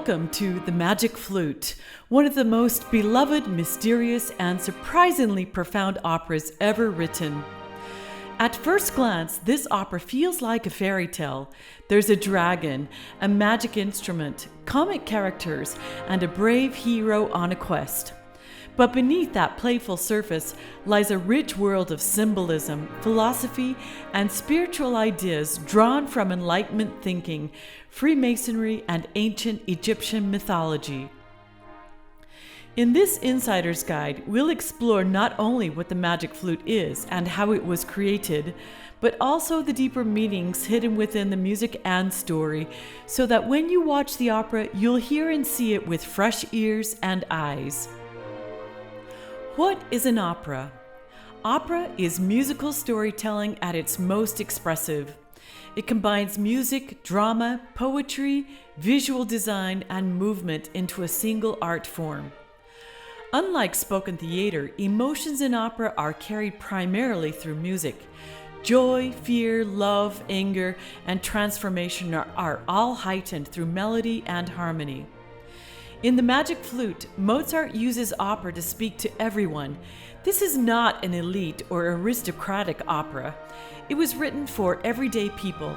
Welcome to The Magic Flute, one of the most beloved, mysterious, and surprisingly profound operas ever written. At first glance, this opera feels like a fairy tale. There's a dragon, a magic instrument, comic characters, and a brave hero on a quest. But beneath that playful surface lies a rich world of symbolism, philosophy, and spiritual ideas drawn from Enlightenment thinking, Freemasonry, and ancient Egyptian mythology. In this Insider's Guide, we'll explore not only what the Magic Flute is and how it was created, but also the deeper meanings hidden within the music and story, so that when you watch the opera, you'll hear and see it with fresh ears and eyes. What is an opera? Opera is musical storytelling at its most expressive. It combines music, drama, poetry, visual design, and movement into a single art form. Unlike spoken theater, emotions in opera are carried primarily through music. Joy, fear, love, anger, and transformation are all heightened through melody and harmony. In The Magic Flute, Mozart uses opera to speak to everyone. This is not an elite or aristocratic opera. It was written for everyday people.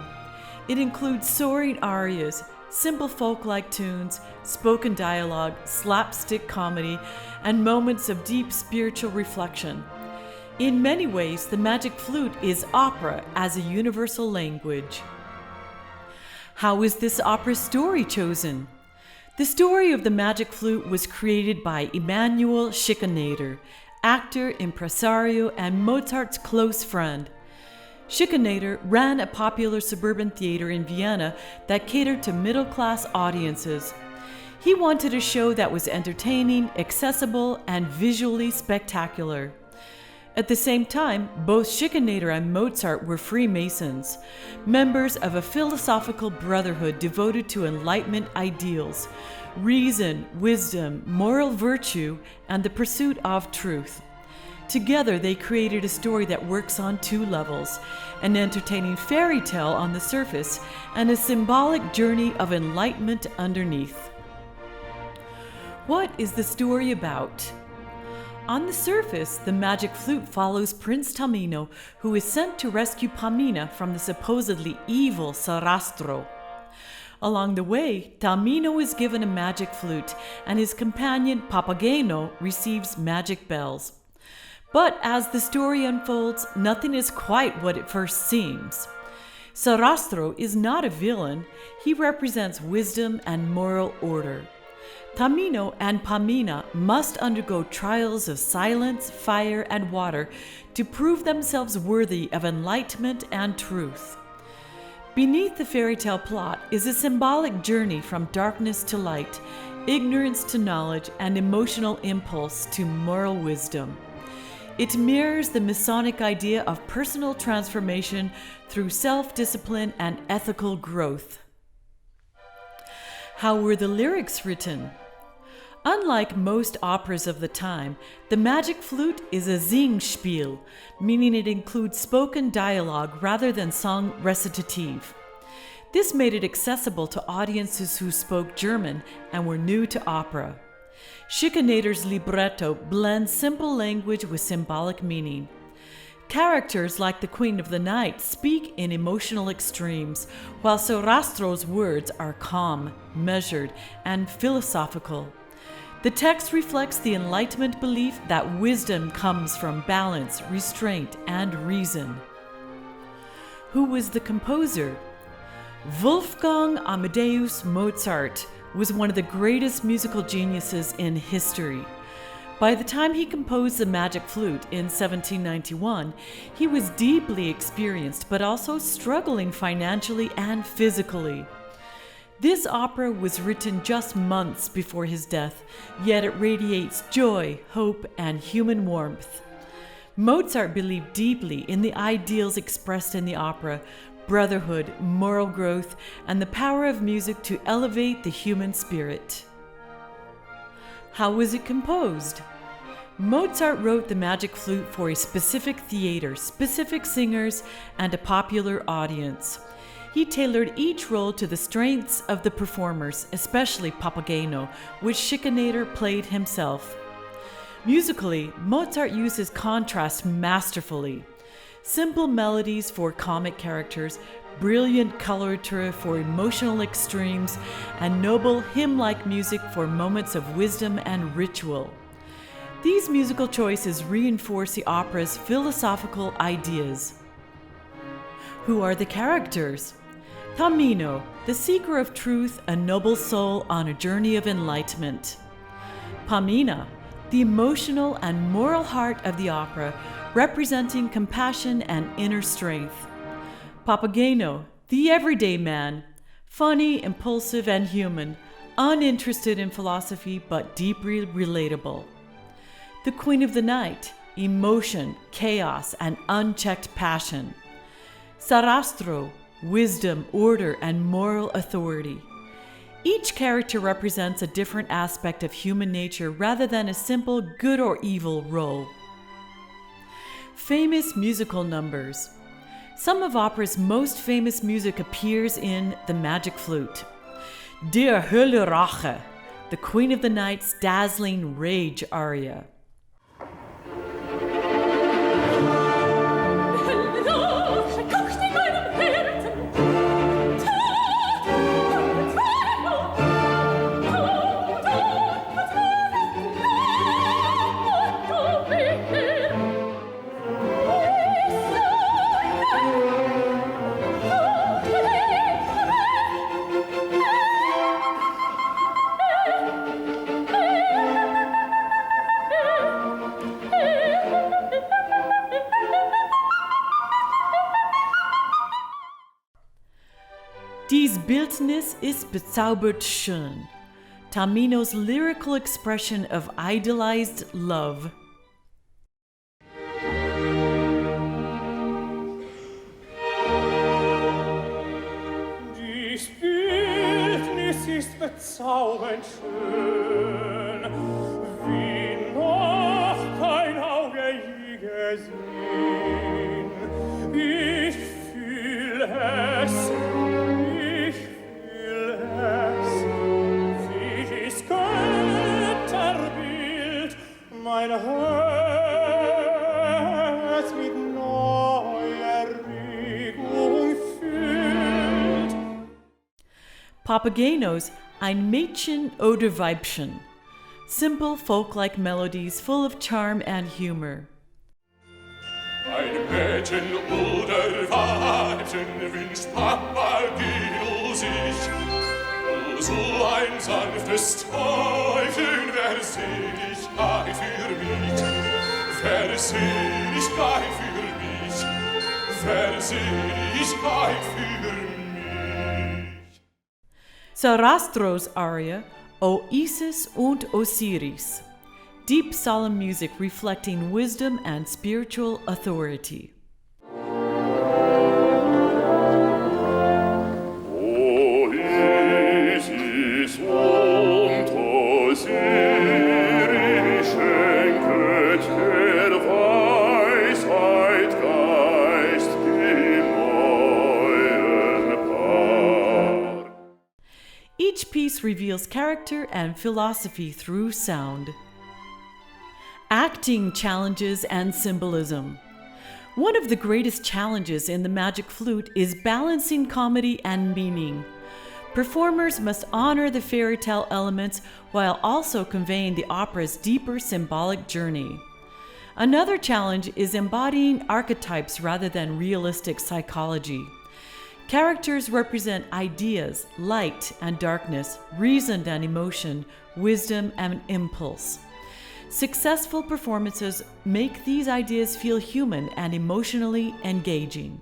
It includes soaring arias, simple folk-like tunes, spoken dialogue, slapstick comedy, and moments of deep spiritual reflection. In many ways, The Magic Flute is opera as a universal language. How is this opera's story chosen? The story of The Magic Flute was created by Emanuel Schikaneder, actor, impresario, and Mozart's close friend. Schikaneder ran a popular suburban theater in Vienna that catered to middle-class audiences. He wanted a show that was entertaining, accessible, and visually spectacular. At the same time, both Schikaneder and Mozart were Freemasons, members of a philosophical brotherhood devoted to Enlightenment ideals, reason, wisdom, moral virtue, and the pursuit of truth. Together, they created a story that works on two levels: an entertaining fairy tale on the surface and a symbolic journey of enlightenment underneath. What is the story about? On the surface, The Magic Flute follows Prince Tamino, who is sent to rescue Pamina from the supposedly evil Sarastro. Along the way, Tamino is given a magic flute, and his companion Papageno receives magic bells. But as the story unfolds, nothing is quite what it first seems. Sarastro is not a villain. He represents wisdom and moral order. Tamino and Pamina must undergo trials of silence, fire, and water to prove themselves worthy of enlightenment and truth. Beneath the fairy tale plot is a symbolic journey from darkness to light, ignorance to knowledge, and emotional impulse to moral wisdom. It mirrors the Masonic idea of personal transformation through self-discipline and ethical growth. How were the lyrics written? Unlike most operas of the time, The Magic Flute is a Singspiel, meaning it includes spoken dialogue rather than song recitative. This made it accessible to audiences who spoke German and were new to opera. Schikaneder's libretto blends simple language with symbolic meaning. Characters like the Queen of the Night speak in emotional extremes, while Sarastro's words are calm, measured, and philosophical. The text reflects the Enlightenment belief that wisdom comes from balance, restraint, and reason. Who was the composer? Wolfgang Amadeus Mozart was one of the greatest musical geniuses in history. By the time he composed The Magic Flute in 1791, he was deeply experienced but also struggling financially and physically. This opera was written just months before his death, yet it radiates joy, hope, and human warmth. Mozart believed deeply in the ideals expressed in the opera: brotherhood, moral growth, and the power of music to elevate the human spirit. How was it composed? Mozart wrote The Magic Flute for a specific theater, specific singers, and a popular audience. He tailored each role to the strengths of the performers, especially Papageno, which Schikaneder played himself. Musically, Mozart uses contrast masterfully. Simple melodies for comic characters, brilliant coloratura for emotional extremes, and noble hymn-like music for moments of wisdom and ritual. These musical choices reinforce the opera's philosophical ideas. Who are the characters? Tamino, the seeker of truth, a noble soul on a journey of enlightenment. Pamina, the emotional and moral heart of the opera, representing compassion and inner strength. Papageno, the everyday man, funny, impulsive, and human, uninterested in philosophy but deeply relatable. The Queen of the Night, emotion, chaos, and unchecked passion. Sarastro, wisdom, order, and moral authority. Each character represents a different aspect of human nature rather than a simple good or evil role. Famous musical numbers. Some of opera's most famous music appears in The Magic Flute. Der Hölle Rache, the Queen of the Night's dazzling rage aria. Dies Bildnis ist bezaubert schön. Tamino's lyrical expression of idealized love. Dies Bildnis ist bezaubernd schön, wie noch kein Auge je gesehen. Ich fühl es, mein Herz mit neuer Regung füllt. Papageno's Ein Mädchen oder Weibchen. Simple folk-like melodies full of charm and humor. Ein Mädchen oder Weibchen wünscht Papageno sich. So ein sanftes Träumchen wäre Seligkeit für mich, wäre Seligkeit für mich, wäre Seligkeit für mich. Sarastro's aria, O Isis und Osiris. Deep solemn music reflecting wisdom and spiritual authority. Each piece reveals character and philosophy through sound. Acting challenges and symbolism. One of the greatest challenges in the Magic Flute is balancing comedy and meaning. Performers must honor the fairy tale elements while also conveying the opera's deeper symbolic journey. Another challenge is embodying archetypes rather than realistic psychology. Characters represent ideas, light and darkness, reason and emotion, wisdom and impulse. Successful performances make these ideas feel human and emotionally engaging.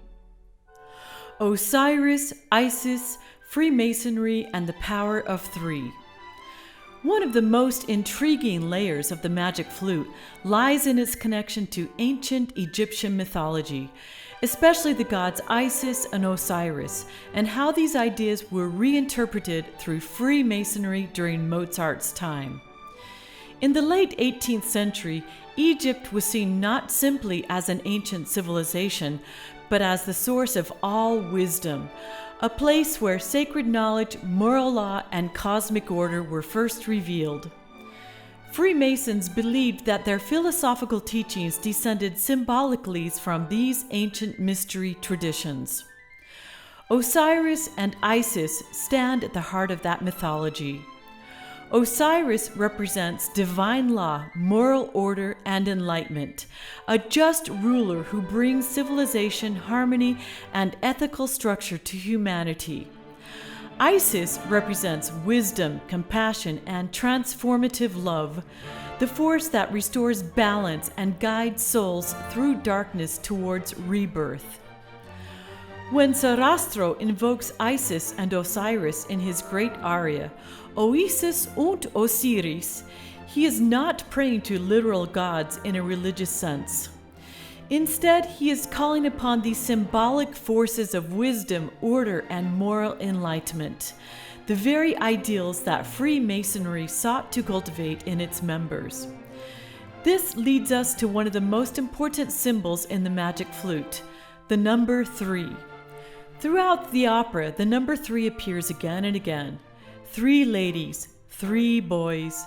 Osiris, Isis, Freemasonry, and the Power of Three. One of the most intriguing layers of the Magic Flute lies in its connection to ancient Egyptian mythology, especially the gods Isis and Osiris, and how these ideas were reinterpreted through Freemasonry during Mozart's time. In the late 18th century, Egypt was seen not simply as an ancient civilization, but as the source of all wisdom. a place where sacred knowledge, moral law, and cosmic order were first revealed. Freemasons believed that their philosophical teachings descended symbolically from these ancient mystery traditions. Osiris and Isis stand at the heart of that mythology. Osiris represents divine law, moral order, and enlightenment, a just ruler who brings civilization, harmony, and ethical structure to humanity. Isis represents wisdom, compassion, and transformative love, the force that restores balance and guides souls through darkness towards rebirth. When Sarastro invokes Isis and Osiris in his great aria, Oisis und Osiris, he is not praying to literal gods in a religious sense. Instead, he is calling upon the symbolic forces of wisdom, order, and moral enlightenment, the very ideals that Freemasonry sought to cultivate in its members. This leads us to one of the most important symbols in the Magic Flute, the number 3. Throughout the opera, the number 3 appears again and again. 3 ladies, 3 boys,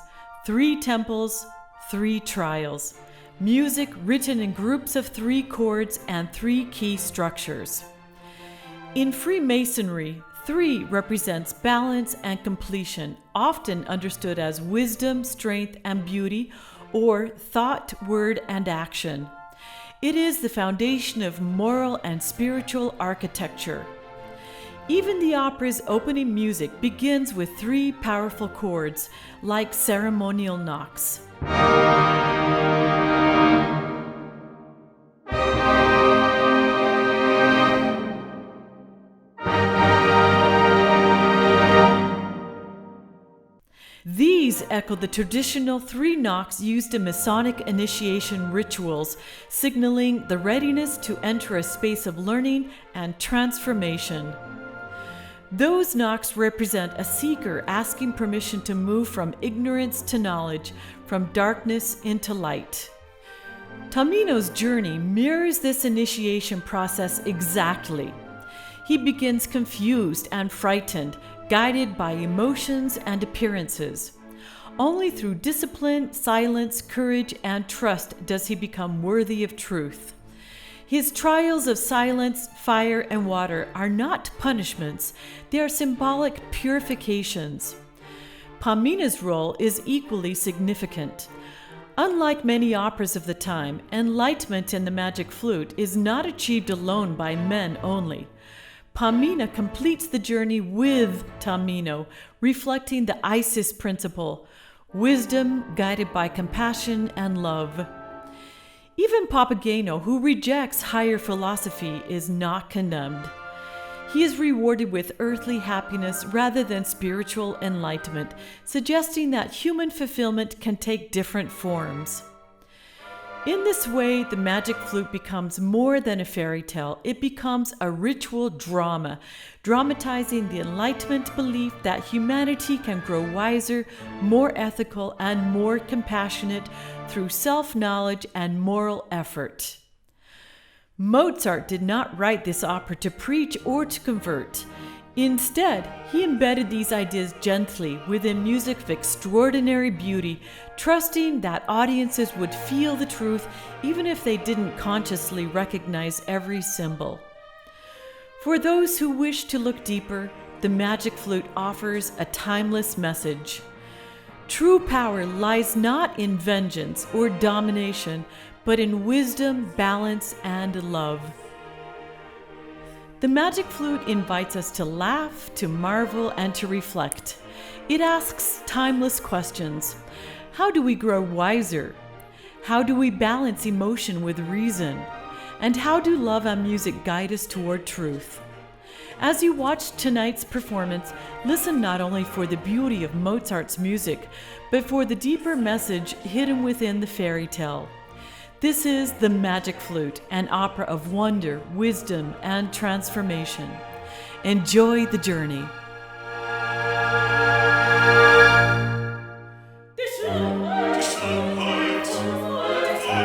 3 temples, 3 trials. Music written in groups of 3 chords and 3 key structures. In Freemasonry, 3 represents balance and completion, often understood as wisdom, strength, and beauty, or thought, word, and action. It is the foundation of moral and spiritual architecture. Even the opera's opening music begins with 3 powerful chords, like ceremonial knocks. These echo the traditional 3 knocks used in Masonic initiation rituals, signaling the readiness to enter a space of learning and transformation. Those knocks represent a seeker asking permission to move from ignorance to knowledge, from darkness into light. Tamino's journey mirrors this initiation process exactly. He begins confused and frightened, guided by emotions and appearances. Only through discipline, silence, courage, and trust does he become worthy of truth. His trials of silence, fire, and water are not punishments, they are symbolic purifications. Pamina's role is equally significant. Unlike many operas of the time, enlightenment in the Magic Flute is not achieved alone by men only. Pamina completes the journey with Tamino, reflecting the Isis principle, wisdom guided by compassion and love. Even Papageno, who rejects higher philosophy, is not condemned. He is rewarded with earthly happiness rather than spiritual enlightenment, suggesting that human fulfillment can take different forms. In this way, the Magic Flute becomes more than a fairy tale. It becomes a ritual drama, dramatizing the Enlightenment belief that humanity can grow wiser, more ethical, and more compassionate through self-knowledge and moral effort. Mozart did not write this opera to preach or to convert. Instead, he embedded these ideas gently within music of extraordinary beauty, trusting that audiences would feel the truth even if they didn't consciously recognize every symbol. For those who wish to look deeper, the Magic Flute offers a timeless message. True power lies not in vengeance or domination, but in wisdom, balance, and love. The Magic Flute invites us to laugh, to marvel, and to reflect. It asks timeless questions. How do we grow wiser? How do we balance emotion with reason? And how do love and music guide us toward truth? As you watch tonight's performance, listen not only for the beauty of Mozart's music, but for the deeper message hidden within the fairy tale. This is The Magic Flute, an opera of wonder, wisdom, and transformation. Enjoy the journey.